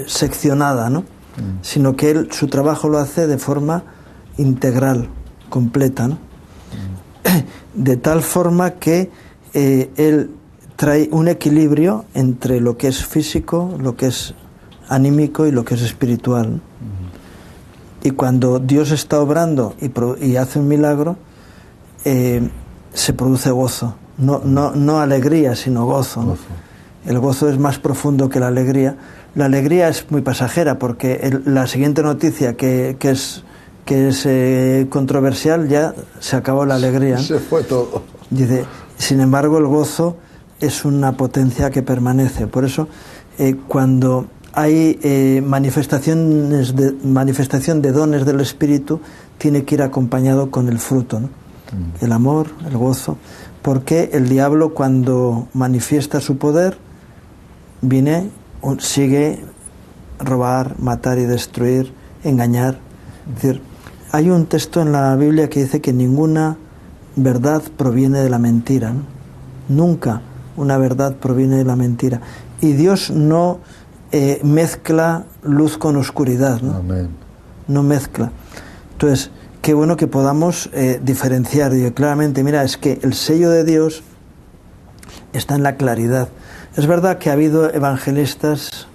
seccionada, ¿no? Sino que su trabajo lo hace de forma integral, completa, ¿no? De tal forma que Él trae un equilibrio entre lo que es físico, lo que es anímico y lo que es espiritual, ¿no? Y cuando Dios está obrando y hace un milagro, se produce gozo. No alegría, sino gozo, ¿no? El gozo es más profundo que la alegría. La alegría es muy pasajera, porque la siguiente noticia que es controversial, ya se acabó la alegría, ¿no? Se fue todo. Dice, sin embargo, el gozo es una potencia que permanece. Por eso, cuando hay manifestación de dones del Espíritu, tiene que ir acompañado con el fruto, ¿no? El amor, el gozo, porque el diablo, cuando manifiesta su poder, sigue robar, matar y destruir, engañar. Es decir, hay un texto en la Biblia que dice que ninguna verdad proviene de la mentira, ¿no? Nunca una verdad proviene de la mentira. Y Dios no mezcla luz con oscuridad, ¿no? Amén. No mezcla. Entonces, qué bueno que podamos diferenciar. Digo, claramente, mira, es que el sello de Dios está en la claridad. Es verdad que ha habido evangelistas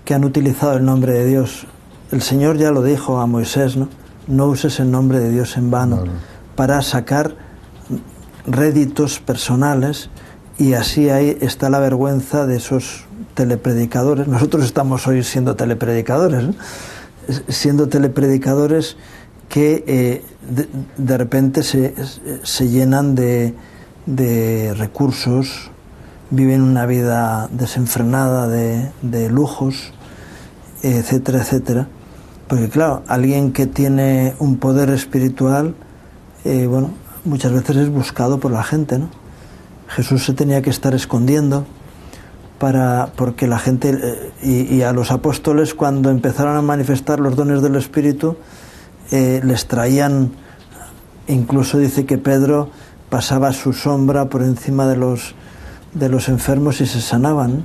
que han utilizado el nombre de Dios. El Señor ya lo dijo a Moisés, ¿no? No uses el nombre de Dios en vano, para sacar réditos personales, y así ahí está la vergüenza de esos telepredicadores. Nosotros estamos hoy siendo telepredicadores, ¿no? Siendo telepredicadores que de repente se llenan de recursos, viven una vida desenfrenada de lujos, etcétera, etcétera. Porque claro, alguien que tiene un poder espiritual, muchas veces es buscado por la gente, ¿no? Jesús se tenía que estar escondiendo porque la gente, y a los apóstoles, cuando empezaron a manifestar los dones del Espíritu, les traían, incluso dice que Pedro pasaba su sombra por encima de los enfermos y se sanaban.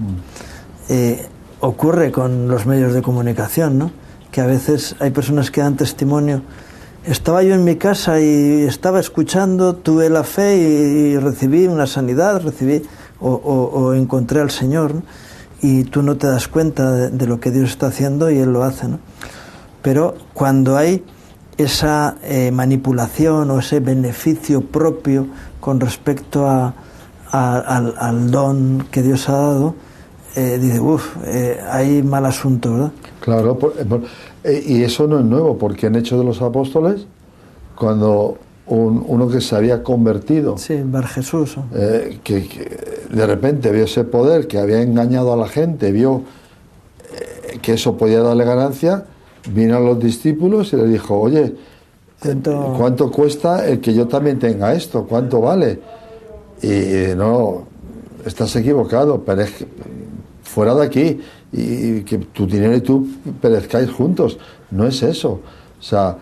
Ocurre con los medios de comunicación, ¿no? Que a veces hay personas que dan testimonio. Estaba yo en mi casa y estaba escuchando, tuve la fe y recibí una sanidad, o encontré al Señor, ¿no? Y tú no te das cuenta de lo que Dios está haciendo y Él lo hace, ¿no? Pero cuando hay esa manipulación o ese beneficio propio con respecto al don que Dios ha dado, dice, hay mal asunto, ¿verdad? Claro, y eso no es nuevo, porque en Hechos de los Apóstoles, cuando uno que se había convertido, sí, Bar Jesús, que de repente vio ese poder, que había engañado a la gente, vio que eso podía darle ganancia, vino a los discípulos y le dijo, oye, ¿cuánto cuesta el que yo también tenga esto? ¿Cuánto vale? Y no, estás equivocado, fuera de aquí, y que tu dinero y tú perezcáis juntos. No es eso. O sea,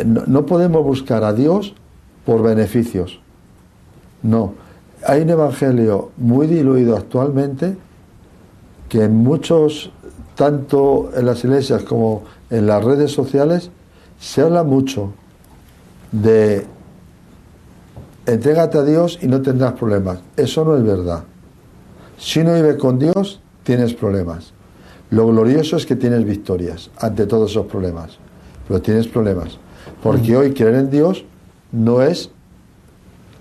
no podemos buscar a Dios por beneficios. No. Hay un evangelio muy diluido actualmente, que en muchos, tanto en las iglesias como en las redes sociales, se habla mucho de entrégate a Dios y no tendrás problemas. Eso no es verdad. Si uno vive con Dios, tienes problemas. Lo glorioso es que tienes victorias ante todos esos problemas. Pero tienes problemas. Porque hoy creer en Dios no es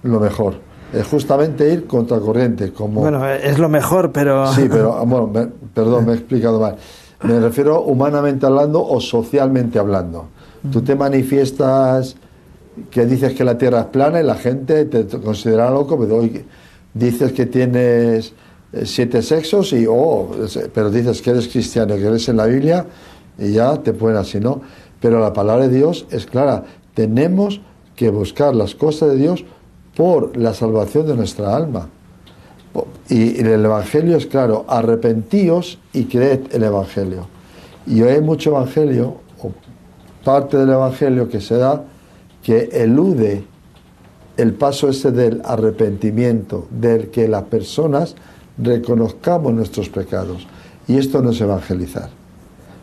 lo mejor. Es justamente ir contracorriente. Como... Bueno, es lo mejor, pero... Sí, pero, bueno, perdón, me he explicado mal. Me refiero humanamente hablando o socialmente hablando. Tú te manifiestas que dices que la Tierra es plana y la gente te considera loco, pero hoy dices que tienes 7 sexos y pero dices que eres cristiano, que eres en la Biblia y ya te ponen así, ¿no? Pero la palabra de Dios es clara. Tenemos que buscar las cosas de Dios por la salvación de nuestra alma. Y el Evangelio es claro: arrepentíos y creed el Evangelio. Y hoy hay mucho Evangelio, o parte del Evangelio que se da, que elude el paso ese del arrepentimiento, del que las personas reconozcamos nuestros pecados. Y esto no es evangelizar.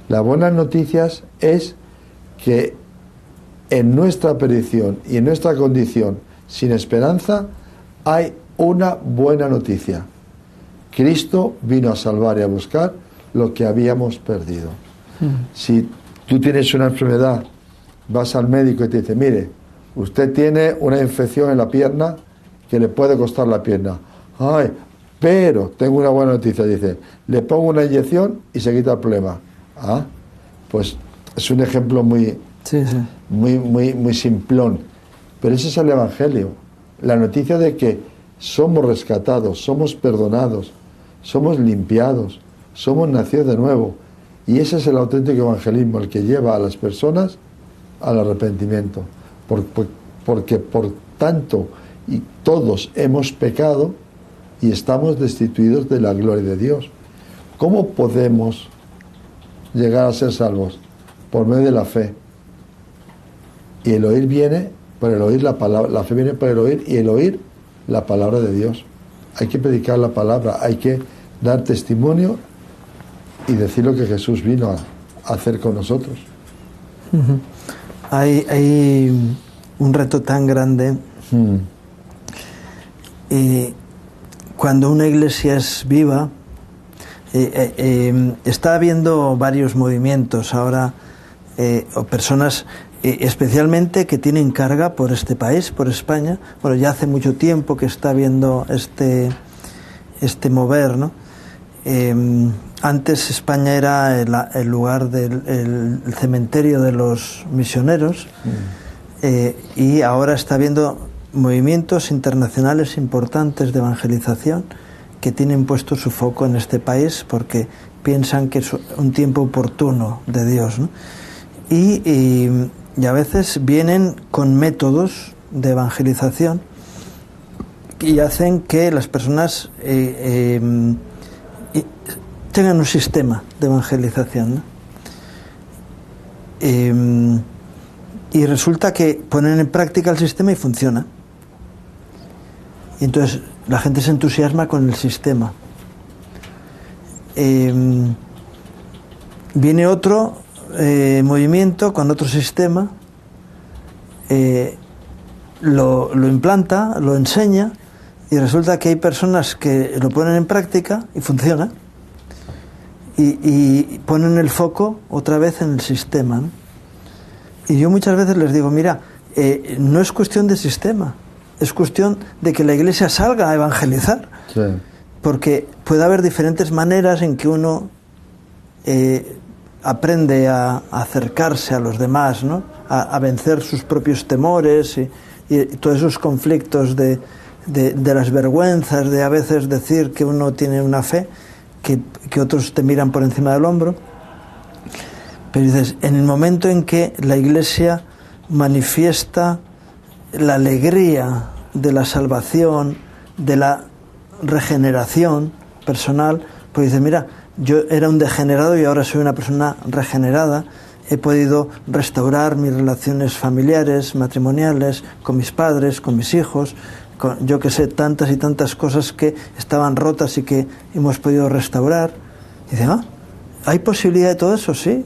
Las buenas noticias es que en nuestra perdición y en nuestra condición sin esperanza hay una buena noticia. Cristo vino a salvar y a buscar lo que habíamos perdido. Si tú tienes una enfermedad, vas al médico y te dice: mire, usted tiene una infección en la pierna que le puede costar la pierna. Ay, pero tengo una buena noticia, dice: le pongo una inyección y se quita el problema. Ah, pues es un ejemplo muy simplón. Pero ese es el Evangelio. La noticia de que somos rescatados, somos perdonados, somos limpiados, somos nacidos de nuevo. Y ese es el auténtico evangelismo, el que lleva a las personas al arrepentimiento. Porque por tanto, y todos hemos pecado y estamos destituidos de la gloria de Dios. ¿Cómo podemos llegar a ser salvos? Por medio de la fe. Y el oír viene por el oír la palabra. La fe viene por el oír, y el oír la palabra de Dios. Hay que predicar la palabra, hay que dar testimonio y decir lo que Jesús vino a hacer con nosotros. Hay un reto tan grande. Cuando una iglesia es viva, está habiendo varios movimientos ahora, o personas especialmente que tienen carga por este país, por España. Bueno, ya hace mucho tiempo que está habiendo este mover, ¿no? Antes España era el lugar del cementerio de los misioneros, y ahora está habiendo movimientos internacionales importantes de evangelización que tienen puesto su foco en este país porque piensan que es un tiempo oportuno de Dios, ¿no? Y a veces vienen con métodos de evangelización y hacen que las personas tengan un sistema de evangelización, ¿no? Y resulta que ponen en práctica el sistema y funciona. Y entonces la gente se entusiasma con el sistema. Viene otro movimiento con otro sistema, lo implanta, lo enseña, y resulta que hay personas que lo ponen en práctica y funciona. Y ponen el foco otra vez en el sistema, ¿no? Y yo muchas veces les digo: mira, no es cuestión de sistema, es cuestión de que la iglesia salga a evangelizar. Sí. Porque puede haber diferentes maneras en que uno aprende a acercarse a los demás, ¿no? A vencer sus propios temores y todos esos conflictos de las vergüenzas de a veces decir que uno tiene una fe que otros te miran por encima del hombro. Pero dices, en el momento en que la iglesia manifiesta la alegría de la salvación, de la regeneración personal, pues dices: mira, yo era un degenerado y ahora soy una persona regenerada, he podido restaurar mis relaciones familiares, matrimoniales, con mis padres, con mis hijos, con, yo que sé, tantas y tantas cosas que estaban rotas y que hemos podido restaurar. Y dice: ¿hay posibilidad de todo eso? Sí.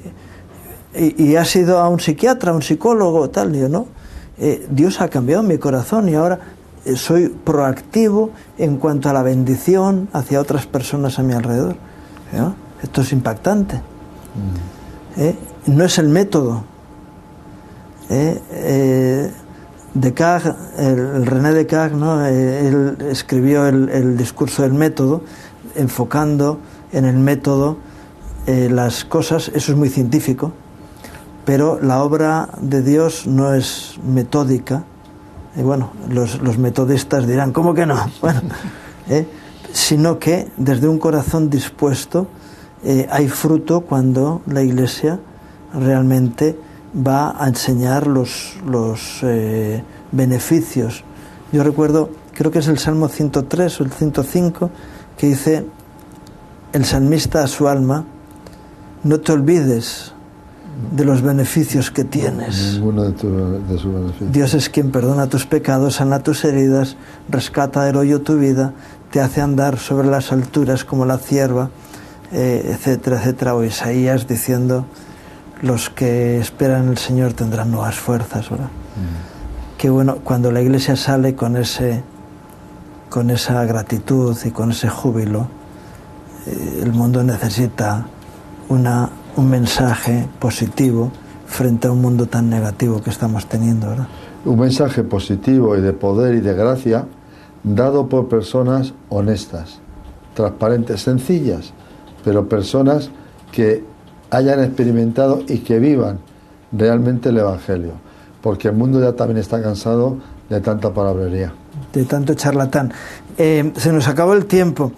¿Y has ido a un psiquiatra, a un psicólogo, tal? Y yo: no. Dios ha cambiado mi corazón y ahora soy proactivo en cuanto a la bendición hacia otras personas a mi alrededor, ¿no? Esto es impactante. No es el método. Descartes, el René Descartes, ¿no? Él escribió el discurso del método, enfocando en el método las cosas. Eso es muy científico, pero la obra de Dios no es metódica. Y bueno, los metodistas dirán, ¿cómo que no? Bueno, sino que desde un corazón dispuesto hay fruto cuando la Iglesia realmente va a enseñar los beneficios. Yo recuerdo, creo que es el Salmo 103 o el 105, que dice el salmista a su alma: no te olvides de los beneficios que tienes. Ninguno de sus beneficios. Dios es quien perdona tus pecados, sana tus heridas, rescata del hoyo tu vida, te hace andar sobre las alturas como la cierva, etcétera, etcétera. O Isaías diciendo: los que esperan en el Señor tendrán nuevas fuerzas, ¿verdad? Qué bueno cuando la Iglesia sale con esa gratitud y con ese júbilo. El mundo necesita un mensaje positivo frente a un mundo tan negativo que estamos teniendo, ¿verdad? Un mensaje positivo y de poder y de gracia dado por personas honestas, transparentes, sencillas, pero personas que hayan experimentado y que vivan realmente el Evangelio, porque el mundo ya también está cansado de tanta palabrería, de tanto charlatán. Se nos acabó el tiempo.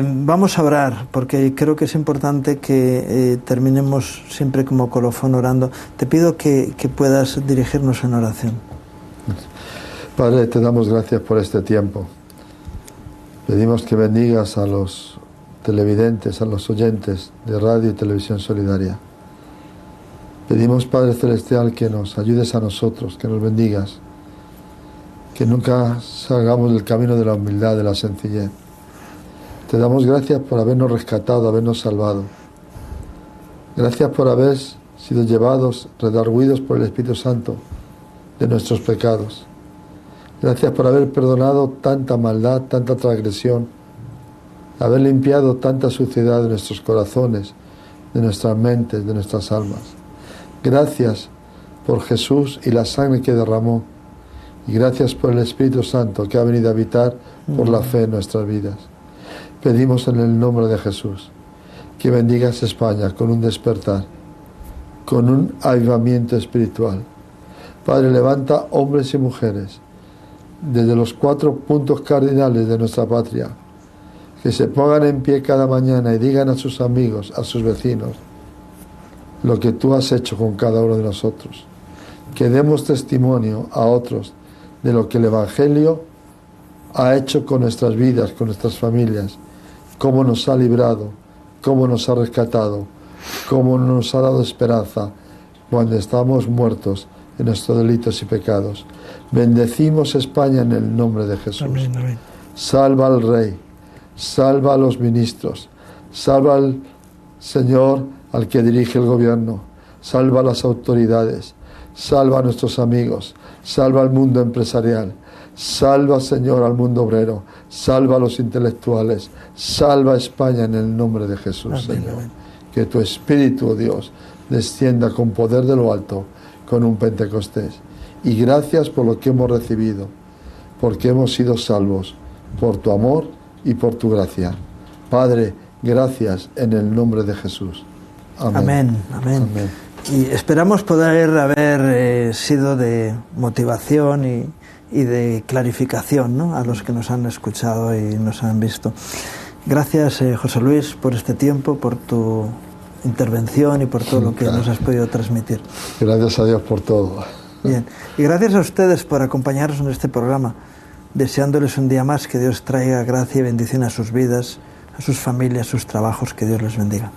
Vamos a orar, porque creo que es importante que terminemos siempre como colofón orando. Te pido que puedas dirigirnos en oración. Padre, te damos gracias por este tiempo. Pedimos que bendigas a los televidentes, a los oyentes de Radio y Televisión Solidaria. Pedimos, Padre Celestial, que nos ayudes a nosotros, que nos bendigas, que nunca salgamos del camino de la humildad, de la sencillez. Te damos gracias por habernos rescatado, habernos salvado. Gracias por haber sido llevados, redarguidos por el Espíritu Santo de nuestros pecados. Gracias por haber perdonado tanta maldad, tanta transgresión, haber limpiado tanta suciedad de nuestros corazones, de nuestras mentes, de nuestras almas. Gracias por Jesús y la sangre que derramó. Y gracias por el Espíritu Santo que ha venido a habitar por la fe en nuestras vidas. Pedimos en el nombre de Jesús que bendigas España con un despertar, con un avivamiento espiritual. Padre, levanta hombres y mujeres desde los 4 puntos cardinales de nuestra patria, que se pongan en pie cada mañana y digan a sus amigos, a sus vecinos, lo que tú has hecho con cada uno de nosotros. Que demos testimonio a otros de lo que el Evangelio ha hecho con nuestras vidas, con nuestras familias, cómo nos ha librado, cómo nos ha rescatado, cómo nos ha dado esperanza cuando estábamos muertos en nuestros delitos y pecados. Bendecimos España en el nombre de Jesús. Amén, amén. Salva al Rey, salva a los ministros, salva al Señor, al que dirige el gobierno, salva a las autoridades, salva a nuestros amigos, salva al mundo empresarial, salva, Señor, al mundo obrero, salva a los intelectuales, salva a España en el nombre de Jesús, amén, Señor. amén. Que tu Espíritu, oh Dios, descienda con poder de lo alto, con un Pentecostés. Y gracias por lo que hemos recibido, porque hemos sido salvos por tu amor y por tu gracia. Padre, gracias en el nombre de Jesús. Amén. Amén, amén. Amén. Y esperamos poder haber sido de motivación y de clarificación, ¿no?, a los que nos han escuchado y nos han visto. Gracias, José Luis, por este tiempo, por tu intervención y por todo lo que nos has podido transmitir. Gracias a Dios por todo. Bien, y gracias a ustedes por acompañarnos en este programa, deseándoles un día más que Dios traiga gracia y bendición a sus vidas, a sus familias, a sus trabajos, que Dios les bendiga.